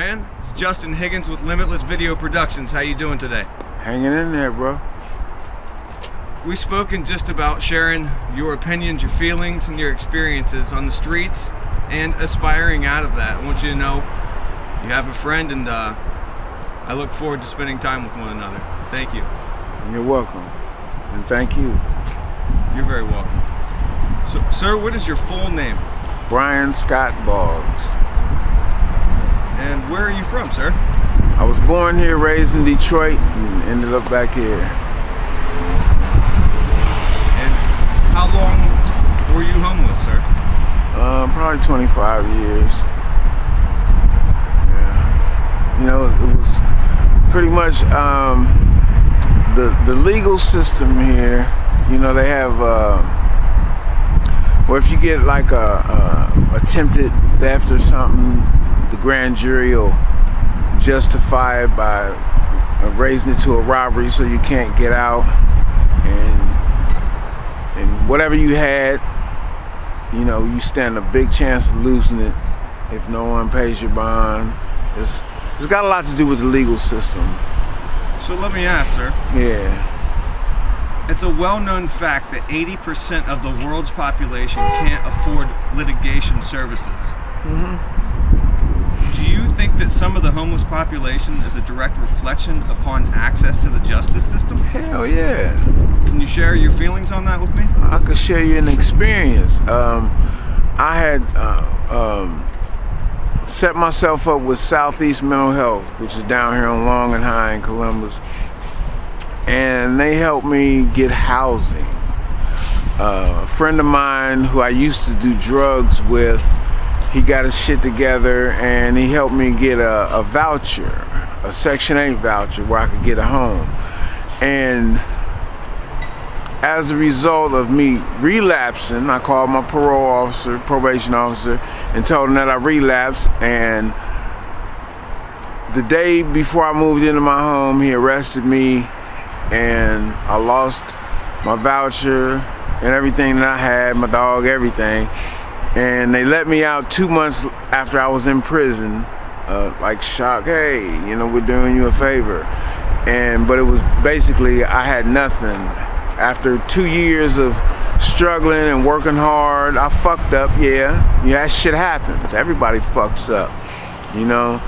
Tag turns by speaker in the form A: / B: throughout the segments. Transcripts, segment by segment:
A: man? It's Justin Higgins with Limitless Video Productions. How you doing today?
B: Hanging in there, bro.
A: We've spoken just about sharing your opinions, your feelings, and your experiences on the streets and aspiring out of that. I want you to know you have a friend, and I look forward to spending time with one another. Thank you.
B: You're welcome. And thank you.
A: You're very welcome. So, sir, what is your full name?
B: Brian Scott Boggs.
A: And where are you from, sir?
B: I was born here, raised in Detroit, and ended up back here.
A: And how long were you homeless, sir?
B: Probably 25 years. Yeah. You know, it was pretty much the legal system here. You know, they have, or if you get like a attempted theft or something, the grand jury will justify it by raising it to a robbery so you can't get out, and whatever you had, you know, you stand a big chance of losing it if no one pays your bond. It's got a lot to do with the legal system.
A: So let me ask, sir.
B: Yeah.
A: It's a well-known fact that 80% of the world's population can't afford litigation services.
B: Mm-hmm.
A: Do you think that some of the homeless population is a direct reflection upon access to the justice system?
B: Hell yeah.
A: Can you share your feelings on that with me?
B: I could share you an experience. I had set myself up with Southeast Mental Health, which is down here on Long and High in Columbus. And they helped me get housing. A friend of mine who I used to do drugs with, he got his shit together and he helped me get a voucher, a Section 8 voucher where I could get a home. And as a result of me relapsing, I called my probation officer, and told him that I relapsed. And the day before I moved into my home, he arrested me, and I lost my voucher and everything that I had, my dog, everything. And they let me out 2 months after I was in prison, like shock, hey, you know, we're doing you a favor. But it was basically, I had nothing. After 2 years of struggling and working hard, I fucked up, yeah, that shit happens. Everybody fucks up, you know?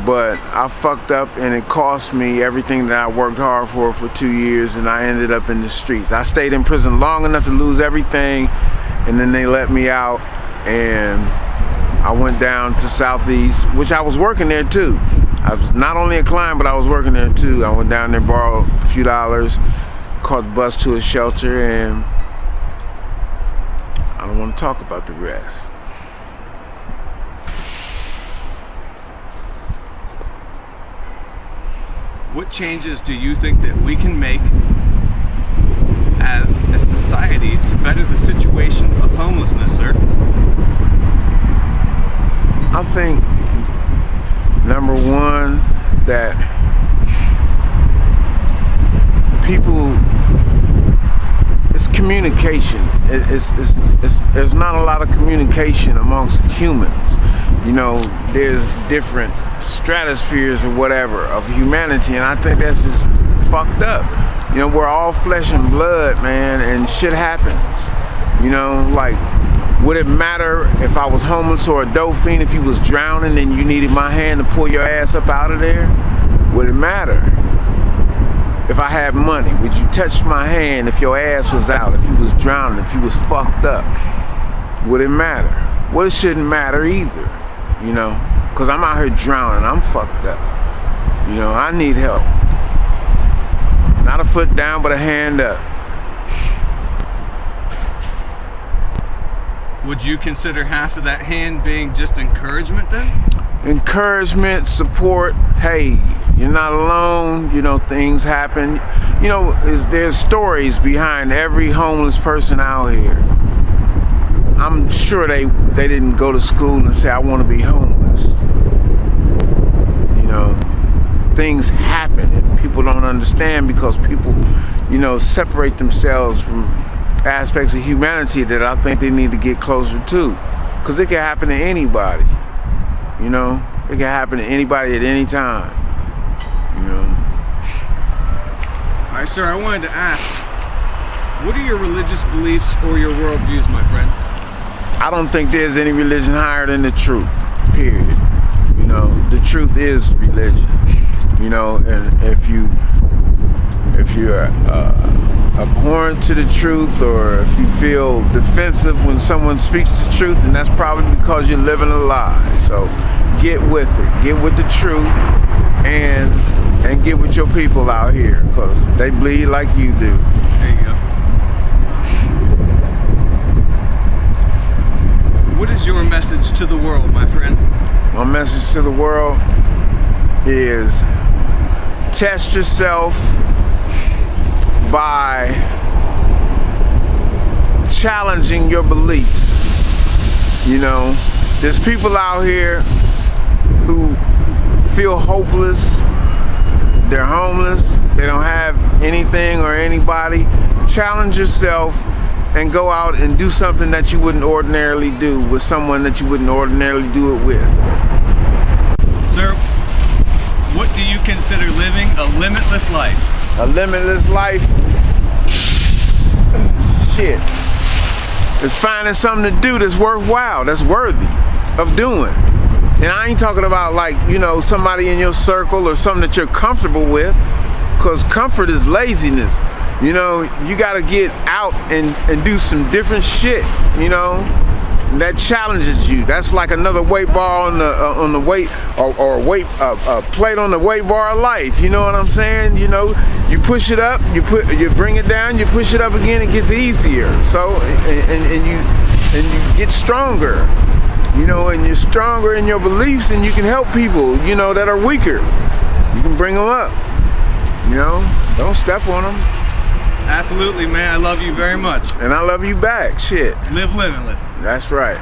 B: But I fucked up, and it cost me everything that I worked hard for 2 years, and I ended up in the streets. I stayed in prison long enough to lose everything, and then they let me out, and I went down to Southeast, which I was working there too. I was not only a client, but I was working there too. I went down there, borrowed a few dollars, caught the bus to a shelter, and I don't want to talk about the rest.
A: What changes do you think that we can make as a society to better the situation of homelessness, sir?
B: I think, number one, that people, it's communication. There's not a lot of communication amongst humans. You know, there's different stratospheres or whatever of humanity, and I think that's just fucked up. You know, we're all flesh and blood, man, and shit happens. You know, like, would it matter if I was homeless or a dope fiend, if you was drowning and you needed my hand to pull your ass up out of there? Would it matter? If I had money, would you touch my hand if your ass was out, if you was drowning, if you was fucked up? Would it matter? Well, it shouldn't matter either, you know, because I'm out here drowning, I'm fucked up. You know, I need help. Not a foot down, but a hand up.
A: Would you consider half of that hand being just encouragement then?
B: Encouragement, support. Hey, you're not alone. You know, things happen. You know, there's stories behind every homeless person out here. I'm sure they didn't go to school and say, I want to be homeless. You know, things happen and people don't understand because people, you know, separate themselves from aspects of humanity that I think they need to get closer to, because it can happen to anybody, you know. It can happen to anybody at any time. You know.
A: All right, sir, I wanted to ask, what are your religious beliefs or your worldviews, my friend?
B: I don't think there's any religion higher than the truth, period. You know, the truth is religion. You know, and if you're abhorrent to the truth, or if you feel defensive when someone speaks the truth, then that's probably because you're living a lie. So get with it, get with the truth, and get with your people out here, because they bleed like you do.
A: There you go. What is your message to the world, my friend?
B: My message to the world is test yourself by challenging your beliefs. You know, there's people out here who feel hopeless, they're homeless, they don't have anything or anybody. Challenge yourself and go out and do something that you wouldn't ordinarily do with someone that you wouldn't ordinarily do it with.
A: Sir, what do you consider living a limitless life?
B: A limitless life? Shit. It's finding something to do that's worthwhile, that's worthy of doing. And I ain't talking about, like, you know, somebody in your circle or something that you're comfortable with, because comfort is laziness. You know, you gotta get out and do some different shit, you know, that challenges you. That's like another weight bar on the weight, or weight plate on the weight bar of life. You know what I'm saying? You know, you push it up, you bring it down, you push it up again, it gets easier. So and you get stronger. You know, and you're stronger in your beliefs, and you can help people, you know, that are weaker. You can bring them up. You know, don't step on them.
A: Absolutely, man. I love you very much.
B: And I love you back. Shit.
A: Live limitless.
B: That's right.